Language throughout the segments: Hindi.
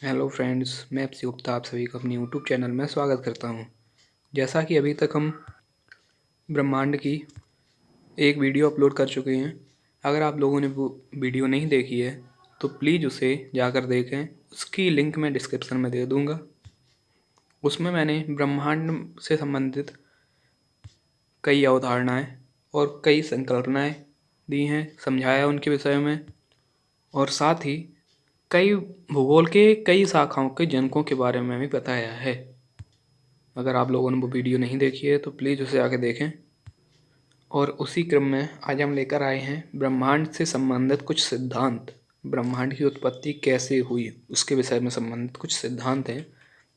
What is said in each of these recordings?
हेलो फ्रेंड्स, मैं एपसी गुप्ता आप सभी का अपनी यूट्यूब चैनल में स्वागत करता हूं। जैसा कि अभी तक हम ब्रह्मांड की एक वीडियो अपलोड कर चुके हैं। अगर आप लोगों ने वो वीडियो नहीं देखी है तो प्लीज़ उसे जाकर देखें। उसकी लिंक मैं डिस्क्रिप्शन में दे दूंगा। उसमें मैंने ब्रह्मांड से संबंधित कई अवधारणाएँ और कई संकल्पनाएँ दी हैं, समझाया उनके विषय में, और साथ ही कई भूगोल के कई शाखाओं के जनकों के बारे में भी बताया है। अगर आप लोगों ने वो वीडियो नहीं देखी है तो प्लीज़ उसे आके देखें। और उसी क्रम में आज हम लेकर आए हैं ब्रह्मांड से संबंधित कुछ सिद्धांत। ब्रह्मांड की उत्पत्ति कैसे हुई उसके विषय में संबंधित कुछ सिद्धांत हैं।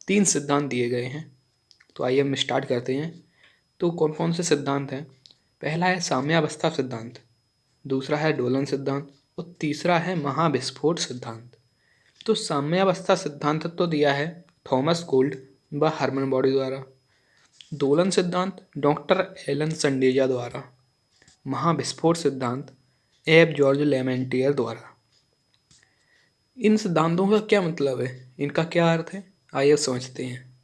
3 सिद्धांत दिए गए हैं। तो आइए हम स्टार्ट करते हैं। तो कौन कौन से सिद्धांत हैं? पहला है साम्यावस्था सिद्धांत, दूसरा है दोलन सिद्धांत और तीसरा है महाविस्फोट सिद्धांत। तो साम्यावस्था सिद्धांत तो दिया है थॉमस गोल्ड व हर्मन बॉडी द्वारा। दोलन सिद्धांत डॉक्टर एलन संडेजा द्वारा। महाविस्फोट सिद्धांत एब जॉर्ज लेमेंटियर द्वारा। इन सिद्धांतों का क्या मतलब है, इनका क्या अर्थ है, आइए समझते हैं।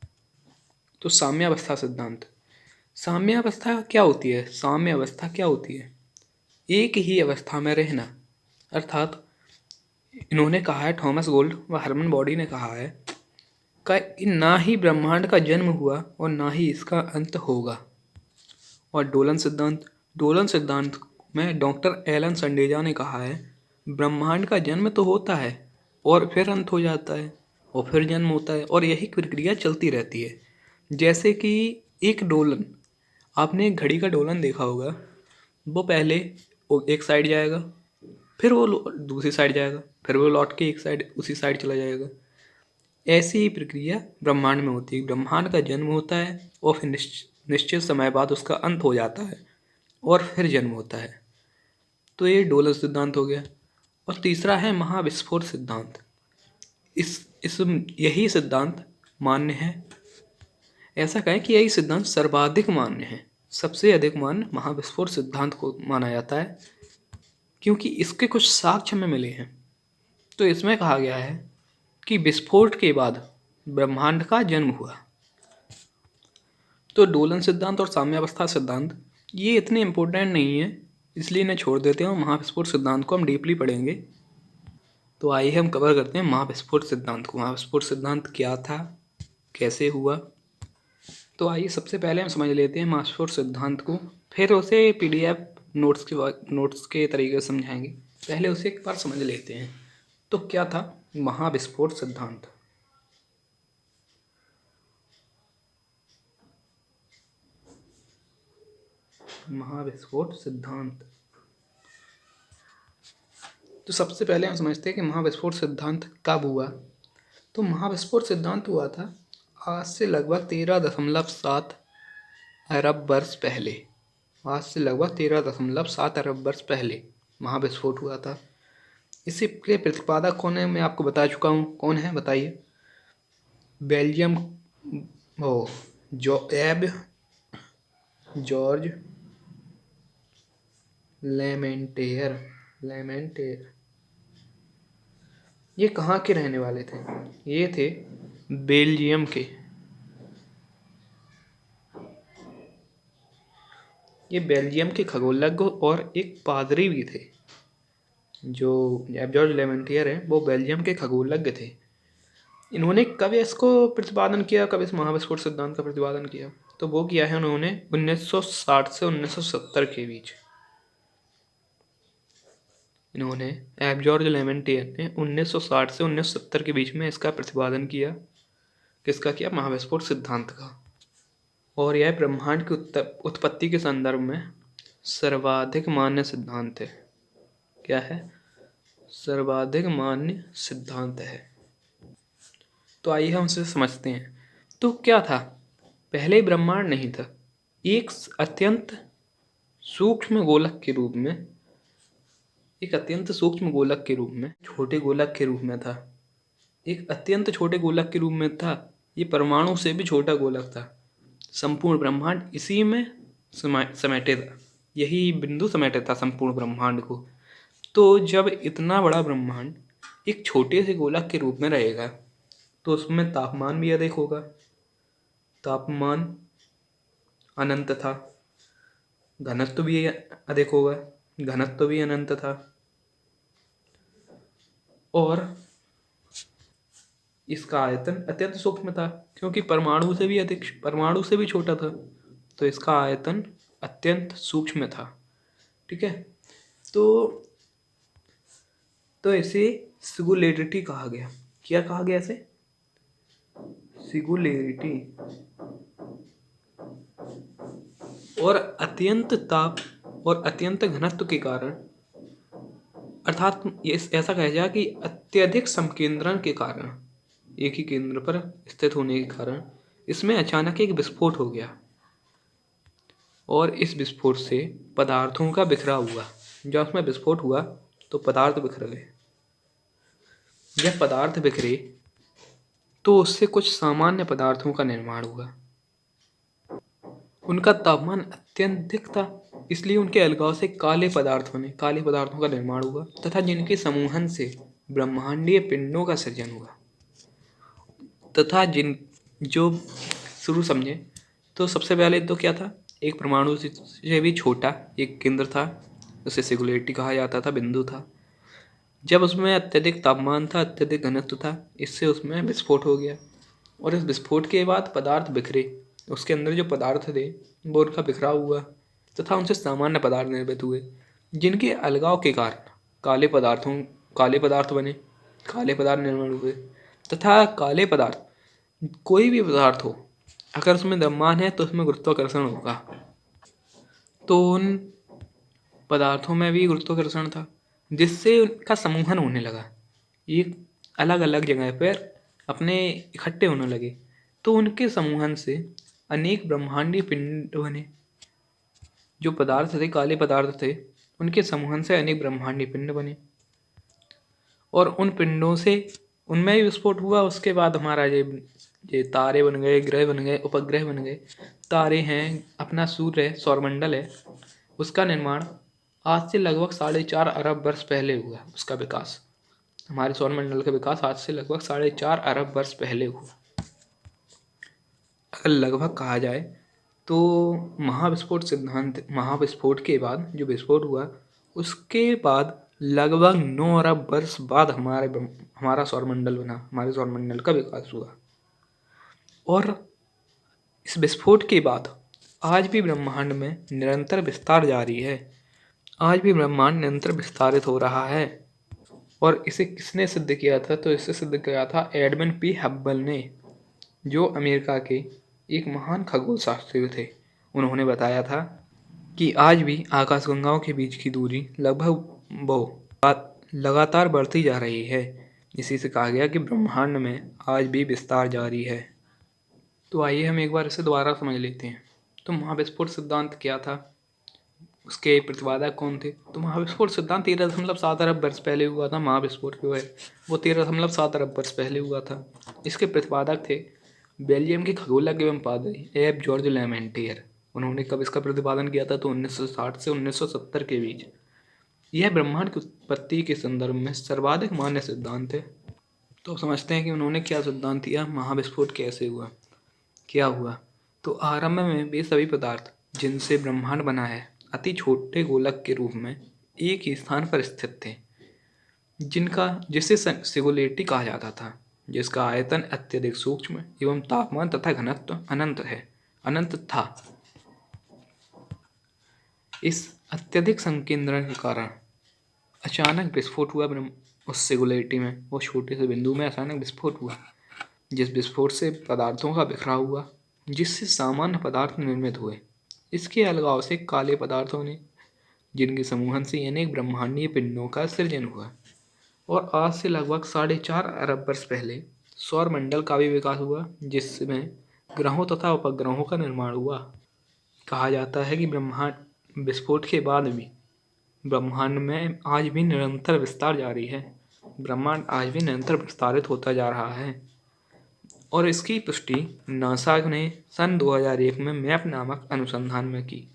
तो साम्यावस्था सिद्धांत, साम्यावस्था क्या होती है? साम्यावस्था क्या होती है? एक ही अवस्था में रहना। अर्थात इन्होंने कहा है, थॉमस गोल्ड व हर्मन बॉडी ने कहा है कि ना ही ब्रह्मांड का जन्म हुआ और ना ही इसका अंत होगा। और दोलन सिद्धांत में डॉक्टर एलन संडेजा ने कहा है ब्रह्मांड का जन्म तो होता है और फिर अंत हो जाता है और फिर जन्म होता है और यही प्रक्रिया चलती रहती है। जैसे कि एक डोलन, आपने एक घड़ी का डोलन देखा होगा। वो पहले एक साइड जाएगा, फिर वो दूसरी साइड जाएगा, फिर वो लौट के एक साइड उसी साइड चला जाएगा। ऐसी ही प्रक्रिया ब्रह्मांड में होती है। ब्रह्मांड का जन्म होता है और फिर निश्चित समय बाद उसका अंत हो जाता है और फिर जन्म होता है। तो ये डोलन सिद्धांत हो गया। और तीसरा है महाविस्फोट सिद्धांत। इस यही सिद्धांत मान्य है, ऐसा कहें कि यही सिद्धांत सर्वाधिक मान्य है। सबसे अधिक मान्य महाविस्फोट सिद्धांत को माना जाता है क्योंकि इसके कुछ साक्ष्य में मिले हैं। तो इसमें कहा गया है कि विस्फोट के बाद ब्रह्मांड का जन्म हुआ। तो दोलन सिद्धांत और साम्यावस्था सिद्धांत ये इतने इम्पोर्टेंट नहीं है, इसलिए इन्हें छोड़ देते हैं। महाविस्फोट सिद्धांत को हम डीपली पढ़ेंगे। तो आइए हम कवर करते हैं महाविस्फोट सिद्धांत को। महाविस्फोट सिद्धांत क्या था, कैसे हुआ? तो आइए सबसे पहले हम समझ लेते हैं महाविस्फोट सिद्धांत को, फिर उसे PDF नोट्स के तरीके से समझाएंगे। पहले उसे एक बार समझ लेते हैं। तो क्या था महाविस्फोट सिद्धांत? महाविस्फोट सिद्धांत, तो सबसे पहले हम समझते हैं कि महाविस्फोट सिद्धांत कब हुआ। तो महाविस्फोट सिद्धांत हुआ था आज से लगभग 13.7 अरब वर्ष पहले। आज से लगभग 13.7 अरब वर्ष पहले महाविस्फोट हुआ था। इसी के प्रतिपादक कौन है मैं आपको बता चुका हूँ। कौन है बताइए? बेल्जियम एब जॉर्ज लेमेंटियर। ये कहाँ के रहने वाले थे? ये थे बेल्जियम के। ये बेल्जियम के खगोलज्ञ और एक पादरी भी थे। जो जॉर्ज लेमेंटियर हैं वो बेल्जियम के खगोलज्ञ थे। इन्होंने कब इसको प्रतिपादन किया, कब इस महाविस्फोट सिद्धांत का प्रतिपादन किया? तो वो किया है उन्होंने 1960 से 1970 के बीच। इन्होंने एब जॉर्ज लेमेंटियर ने 1960 से 1970 के बीच में इसका प्रतिपादन किया। किसका किया? महाविस्फोट सिद्धांत का। और यह ब्रह्मांड की उत्पत्ति के संदर्भ में सर्वाधिक मान्य सिद्धांत है। क्या है? सर्वाधिक मान्य सिद्धांत है। तो आइए हम इसे समझते हैं। तो क्या था? पहले ब्रह्मांड नहीं था। एक अत्यंत सूक्ष्म गोलक के रूप में, छोटे गोलक के रूप में था। एक अत्यंत छोटे गोलक के रूप में था। ये परमाणु से भी छोटा गोलक था। संपूर्ण ब्रह्मांड इसी में समेटे था। यही बिंदु समेटे था संपूर्ण ब्रह्मांड को। तो जब इतना बड़ा ब्रह्मांड एक छोटे से गोलक के रूप में रहेगा तो उसमें तापमान भी अधिक होगा, तापमान अनंत था। घनत्व भी अधिक होगा, घनत्व भी अनंत था। और इसका आयतन अत्यंत सूक्ष्म था, क्योंकि परमाणु से भी अधिक, परमाणु से भी छोटा था, तो इसका आयतन अत्यंत सूक्ष्म था। ठीक है, तो इसे सिंगुलैरिटी कहा गया। क्या कहा गया इसे? सिंगुलैरिटी। और अत्यंत ताप और अत्यंत घनत्व के कारण, अर्थात ऐसा कहा जाए कि अत्यधिक समकेंद्रण के कारण, एक ही केंद्र पर स्थित होने के कारण इसमें अचानक एक विस्फोट हो गया, और इस विस्फोट से पदार्थों का बिखराव हुआ। जब उसमें विस्फोट हुआ तो पदार्थ बिखर गए। जब पदार्थ बिखरे तो उससे कुछ सामान्य पदार्थों का निर्माण हुआ। उनका तापमान अत्यधिक था, इसलिए उनके अलगाव से काले पदार्थों का निर्माण हुआ, तथा जिनके समूहन से ब्रह्मांडीय पिंडों का सृजन हुआ। तथा जो शुरू समझे तो सबसे पहले तो क्या था, एक परमाणु से भी छोटा एक केंद्र था, उसे सिंगुलैरिटी कहा जाता था, बिंदु था। जब उसमें अत्यधिक तापमान था, अत्यधिक घनत्व था, इससे उसमें विस्फोट हो गया, और इस विस्फोट के बाद पदार्थ बिखरे। उसके अंदर जो पदार्थ थे वो उनका बिखराव हुआ, तथा उनसे सामान्य पदार्थ निर्मित हुए, जिनके अलगाव के कारण काले पदार्थ बने, काले पदार्थ निर्माण हुए। तथा काले पदार्थ, कोई भी पदार्थ हो, अगर उसमें द्रव्यमान है तो उसमें गुरुत्वाकर्षण होगा, तो उन पदार्थों में भी गुरुत्वाकर्षण था, जिससे उनका समूहन होने लगा, एक अलग अलग जगह पर अपने इकट्ठे होने लगे। तो उनके समूहन से अनेक ब्रह्मांडीय पिंड बने। जो पदार्थ थे, काले पदार्थ थे, उनके समूहन से अनेक ब्रह्मांडीय पिंड बने, और उन पिंडों से उनमें भी विस्फोट हुआ। उसके बाद हमारा ये तारे बन गए, ग्रह बन गए, उपग्रह बन गए। तारे हैं, अपना सूर्य है, सौरमंडल है, उसका निर्माण आज से लगभग 4.5 अरब वर्ष पहले हुआ। उसका विकास, हमारे सौरमंडल का विकास आज से लगभग 4.5 अरब वर्ष पहले हुआ। अगर लगभग कहा जाए तो महाविस्फोट के बाद जो विस्फोट हुआ, उसके बाद लगभग 9 अरब वर्ष बाद हमारा सौरमंडल बना, हमारे सौरमंडल का विकास हुआ। और इस विस्फोट के बाद आज भी ब्रह्मांड में निरंतर विस्तार जारी है। आज भी ब्रह्मांड निरंतर विस्तारित हो रहा है। और इसे किसने सिद्ध किया था? तो इसे सिद्ध किया था एडविन पी हब्बल ने, जो अमेरिका के एक महान खगोल शास्त्री थे। उन्होंने बताया था कि आज भी आकाशगंगाओं के बीच की दूरी लगातार बढ़ती जा रही है। इसी से कहा गया कि ब्रह्मांड में आज भी विस्तार जारी है। तो आइए हम एक बार इसे दोबारा समझ लेते हैं। तो महाविस्फोट सिद्धांत क्या था, उसके प्रतिपादक कौन थे? तो महाविस्फोट सिद्धांत 13.7 अरब वर्ष पहले हुआ था। महाविस्फोट जो है वो 13.7 अरब वर्ष पहले हुआ था। इसके प्रतिपादक थे बेल्जियम के खगोलज्ञ एवं पादरी एफ जॉर्ज लेमेंटियर। उन्होंने कब इसका प्रतिपादन किया था? तो 1960 से 1970 के बीच। यह ब्रह्मांड की उत्पत्ति के संदर्भ में सर्वाधिक मान्य सिद्धांत है। तो समझते हैं कि उन्होंने क्या सिद्धांत दिया, महाविस्फोट कैसे हुआ, क्या हुआ। तो आरंभ में वे सभी पदार्थ जिनसे ब्रह्मांड बना है अति छोटे गोलक के रूप में एक ही स्थान पर स्थित थे, जिसे सिंगुलैरिटी कहा जाता था, जिसका आयतन अत्यधिक सूक्ष्म एवं तापमान तथा घनत्व अनंत था। इस अत्यधिक संकेंद्रण के कारण अचानक विस्फोट हुआ उस सिंगुलैरिटी में, उस छोटे से बिंदु में अचानक विस्फोट हुआ, जिस विस्फोट से पदार्थों का बिखराव हुआ, जिससे सामान्य पदार्थ निर्मित हुए। इसके अलगाव से काले पदार्थों ने, जिनके समूहन से अनेक ब्रह्मांडीय पिंडों का सृजन हुआ। और आज से लगभग 4.5 अरब वर्ष पहले सौरमंडल का भी विकास हुआ, जिसमें ग्रहों तथा उपग्रहों का निर्माण हुआ। कहा जाता है कि ब्रह्मांड विस्फोट के बाद भी ब्रह्मांड में आज भी निरंतर विस्तार जारी है। ब्रह्मांड आज भी निरंतर विस्तारित होता जा रहा है। और इसकी पुष्टि नासा ने सन 2001 में मैप नामक अनुसंधान में की।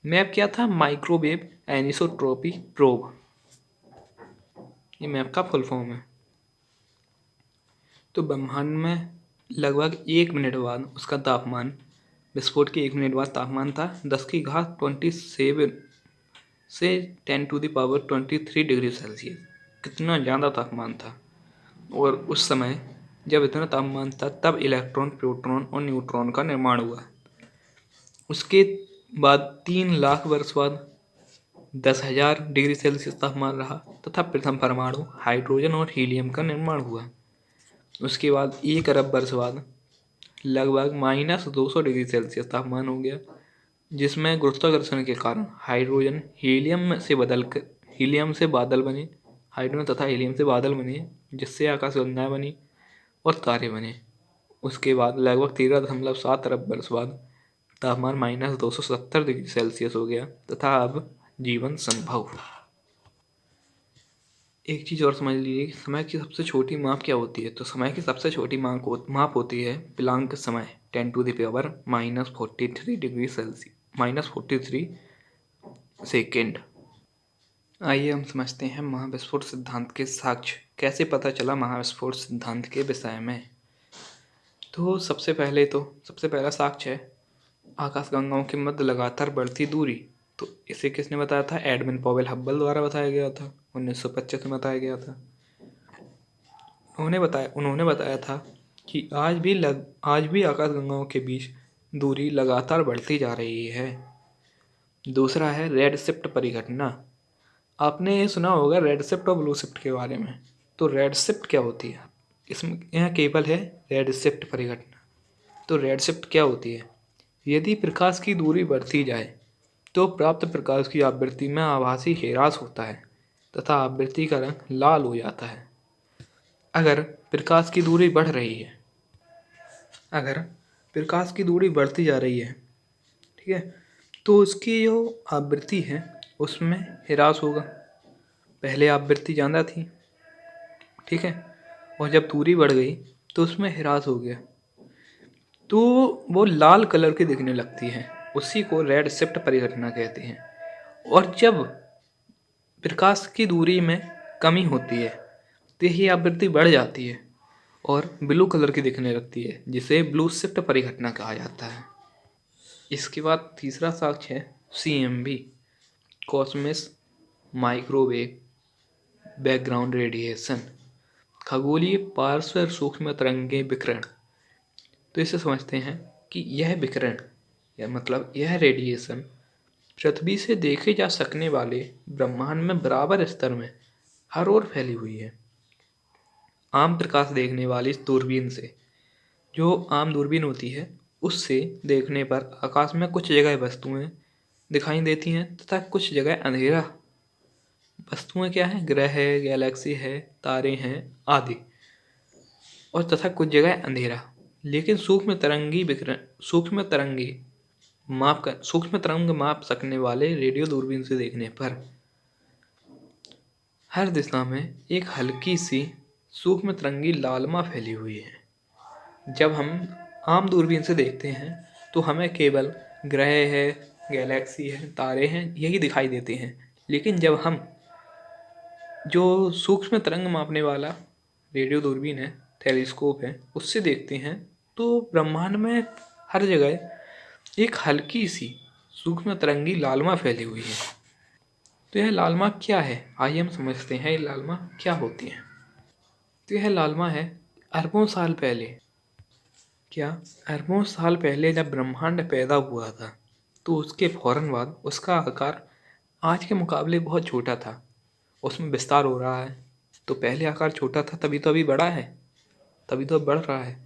मैप क्या था? माइक्रोवेव एनिसोट्रॉपी प्रोब, ये मैप का फुल फॉर्म है। तो ब्रह्मांड में लगभग 1 मिनट बाद उसका तापमान, विस्फोट के 1 मिनट बाद तापमान था 10⁻27 से 10⁻23 डिग्री सेल्सियस। कितना ज़्यादा तापमान था। और उस समय जब इतना तापमान था तब इलेक्ट्रॉन, प्रोटॉन और न्यूट्रॉन का निर्माण हुआ। उसके बाद 3 लाख वर्ष बाद 10,000 डिग्री सेल्सियस तापमान रहा तथा प्रथम परमाणु हाइड्रोजन और हीलियम का निर्माण हुआ। उसके बाद 1 अरब वर्ष बाद लगभग -200 डिग्री सेल्सियस तापमान हो गया, जिसमें गुरुत्वाकर्षण के कारण हाइड्रोजन हीलियम से बादल बने, हाइड्रोजन तथा हीलियम से बादल बने, जिससे आकाशगंगाएं बनी और तारे बने। उसके बाद लगभग 13.7 अरब वर्ष बाद तापमान -270 डिग्री सेल्सियस हो गया तथा अब जीवन संभव। एक चीज़ और समझ लीजिए, समय की सबसे छोटी माप क्या होती है। तो समय की सबसे छोटी माप होती है प्लांक समय 10⁻43 डिग्री सेल्सियस -43 सेकेंड। आइए हम समझते हैं महाविस्फोट सिद्धांत के साक्ष्य। कैसे पता चला महाविस्फोट सिद्धांत के विषय में। तो सबसे पहला साक्ष्य है आकाशगंगाओं के मध्य लगातार बढ़ती दूरी। तो इसे किसने बताया था? एडविन पॉवेल हब्बल द्वारा बताया गया था, 1925 में बताया गया था। उन्होंने बताया था कि आज भी आकाशगंगाओं के बीच दूरी लगातार बढ़ती जा रही है। दूसरा है रेड शिफ्ट परिघटना। आपने सुना होगा रेड शिफ्ट और ब्लू शिफ्ट के बारे में। तो रेड शिफ्ट क्या होती है? इसमें यह केवल है रेड शिफ्ट परिघटना। तो रेड शिफ्ट क्या होती है? यदि प्रकाश की दूरी बढ़ती जाए तो प्राप्त प्रकाश की आवृत्ति में आभासी ह्रास होता है तथा आवृत्ति का रंग लाल हो जाता है। अगर प्रकाश की दूरी बढ़ रही है, अगर प्रकाश की दूरी बढ़ती जा रही है, ठीक है, तो उसकी जो आवृत्ति है उसमें ह्रास होगा। पहले आवृत्ति ज़्यादा थी, ठीक है, और जब दूरी बढ़ गई तो उसमें ह्रास हो गया, तो वो लाल कलर की दिखने लगती है। उसी को रेड शिफ्ट परिघटना कहते हैं। और जब प्रकाश की दूरी में कमी होती है तो यही आवृत्ति बढ़ जाती है और ब्लू कलर की दिखने लगती है, जिसे ब्लू शिफ्ट परिघटना कहा जाता है। इसके बाद तीसरा साक्ष्य है CMB, cosmic microwave background radiation, खगोलीय पार्श्व सूक्ष्म तरंगे विकिरण। तो इसे समझते हैं कि यह विकिरण या मतलब यह रेडिएशन पृथ्वी से देखे जा सकने वाले ब्रह्मांड में बराबर स्तर में हर ओर फैली हुई है। आम प्रकाश देखने वाली इस दूरबीन से, जो आम दूरबीन होती है, उससे देखने पर आकाश में कुछ जगह वस्तुएं दिखाई देती हैं तथा कुछ जगह अंधेरा। वस्तुएं क्या हैं? ग्रह है, गैलेक्सी है, तारे हैं आदि, और तथा कुछ जगह अंधेरा। लेकिन सूक्ष्म तरंग माप सकने वाले रेडियो दूरबीन से देखने पर हर दिशा में एक हल्की सी सूक्ष्म तरंगी लालिमा फैली हुई है। जब हम आम दूरबीन से देखते हैं तो हमें केवल ग्रह है, गैलेक्सी है, तारे हैं, यही दिखाई देते हैं। लेकिन जब हम जो सूक्ष्म तरंग मापने वाला रेडियो दूरबीन है, टेलीस्कोप है, उससे देखते हैं तो ब्रह्मांड में हर जगह एक हल्की सी सूक्ष्म तरंगी लालिमा फैली हुई है। तो यह लालिमा क्या है? आइए हम समझते हैं ये लालिमा क्या होती है। तो यह लालिमा है अरबों साल पहले जब ब्रह्मांड पैदा हुआ था तो उसके फौरन बाद उसका आकार आज के मुकाबले बहुत छोटा था। उसमें विस्तार हो रहा है। तो पहले आकार छोटा था, तभी तो अभी बड़ा है, तभी तो बढ़ रहा है।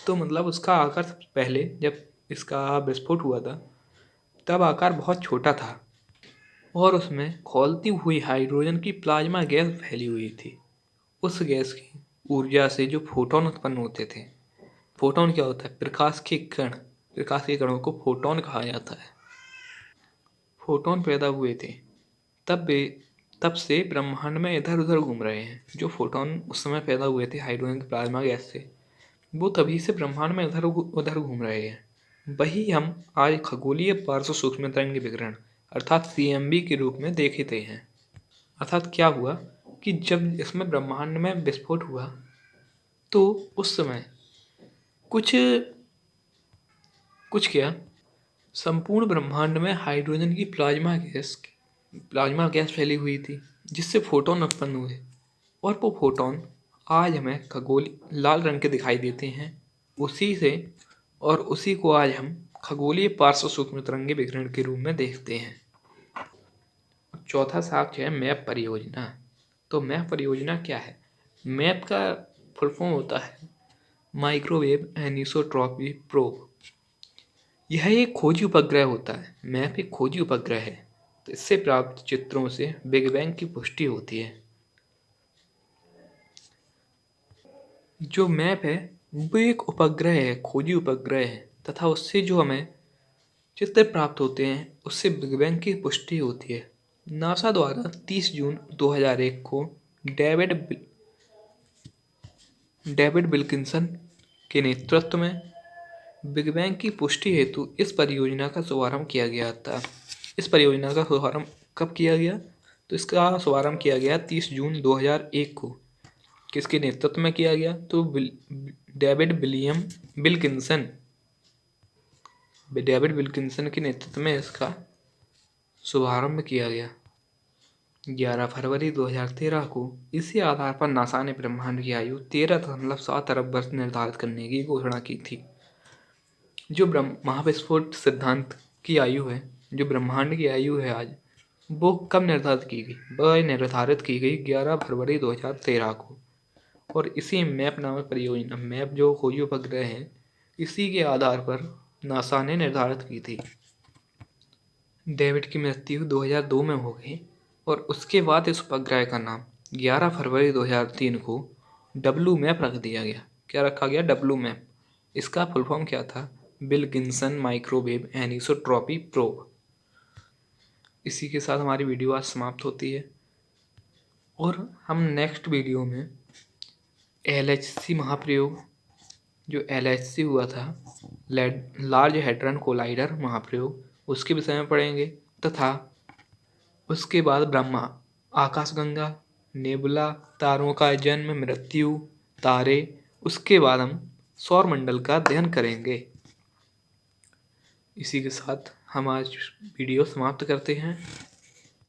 तो मतलब उसका आकार सबसे पहले जब इसका विस्फोट हुआ था तब आकार बहुत छोटा था और उसमें खौलती हुई हाइड्रोजन की प्लाज्मा गैस फैली हुई थी। उस गैस की ऊर्जा से जो फोटोन उत्पन्न होते थे। फोटोन क्या होता है? प्रकाश के कण। प्रकाश के कणों को फोटोन कहा जाता है। फोटोन पैदा हुए थे तब से ब्रह्मांड में इधर उधर घूम रहे हैं। जो फोटोन उस समय पैदा हुए थे हाइड्रोजन की प्लाज्मा गैस से, वो तभी से ब्रह्मांड में इधर उधर घूम रहे हैं। वही हम आज खगोलीय पार्श्व सूक्ष्म तरंग विकिरण अर्थात CMB के रूप में देखते हैं। अर्थात क्या हुआ कि जब इसमें ब्रह्मांड में विस्फोट हुआ तो उस समय कुछ क्या संपूर्ण ब्रह्मांड में हाइड्रोजन की प्लाज्मा गैस फैली हुई थी, जिससे फोटोन उत्पन्न हुए। और वो फोटोन आज हमें खगोलीय लाल रंग के दिखाई देते हैं। उसी को आज हम खगोलीय पार्श्व सूक्ष्म तरंगे विकिरण के रूप में देखते हैं। चौथा साक्ष्य है मैप परियोजना। तो मैप परियोजना क्या है? मैप का फुल फॉर्म होता है माइक्रोवेव एनिसोट्रॉपी प्रोब। यह एक खोजी उपग्रह होता है। मैप एक खोजी उपग्रह है, तो इससे प्राप्त चित्रों से बिग बैंग की पुष्टि होती है। जो मैप है वो एक उपग्रह है, खोजी उपग्रह है, तथा उससे जो हमें चित्र प्राप्त होते हैं उससे बिग बैंग की पुष्टि होती है। नासा द्वारा 30 जून 2001 को डेविड विल्किंसन के नेतृत्व में बिग बैंग की पुष्टि हेतु इस परियोजना का शुभारंभ किया गया था। इस परियोजना का शुभारंभ कब किया गया? तो इसका शुभारंभ किया गया 30 जून 2001 को। किसके नेतृत्व में किया गया? तो डेविड विल्किंसन के नेतृत्व में इसका शुभारंभ किया गया। 11 फरवरी 2013 को इसी आधार पर नासा ने ब्रह्मांड की आयु 13.7 अरब वर्ष निर्धारित करने की घोषणा की थी। जो महाविस्फोट सिद्धांत की आयु है, जो ब्रह्मांड की आयु है आज, वो कब निर्धारित की गई? वह निर्धारित की गई 11 फरवरी 2013 को। और इसी मैप नामक परियोजना, मैप जो खोजी उपग्रह है, इसी के आधार पर नासा ने निर्धारित की थी। डेविड की मृत्यु 2002 में हो गई और उसके बाद इस उपग्रह का नाम 11 फरवरी 2003 को डब्लू मैप रख दिया गया। क्या रखा गया? W map. इसका फुल फॉर्म क्या था? Wilkinson microwave anisotropy probe. इसी के साथ हमारी वीडियो आज समाप्त होती है और हम नेक्स्ट वीडियो में LHC महाप्रयोग, जो LHC हुआ था, लार्ज हैड्रन कोलाइडर महाप्रयोग, उसके विषय में पढ़ेंगे। तथा उसके बाद आकाशगंगा, नेबुला, तारों का जन्म मृत्यु, तारे, उसके बाद हम सौरमंडल का अध्ययन करेंगे। इसी के साथ हम आज वीडियो समाप्त करते हैं।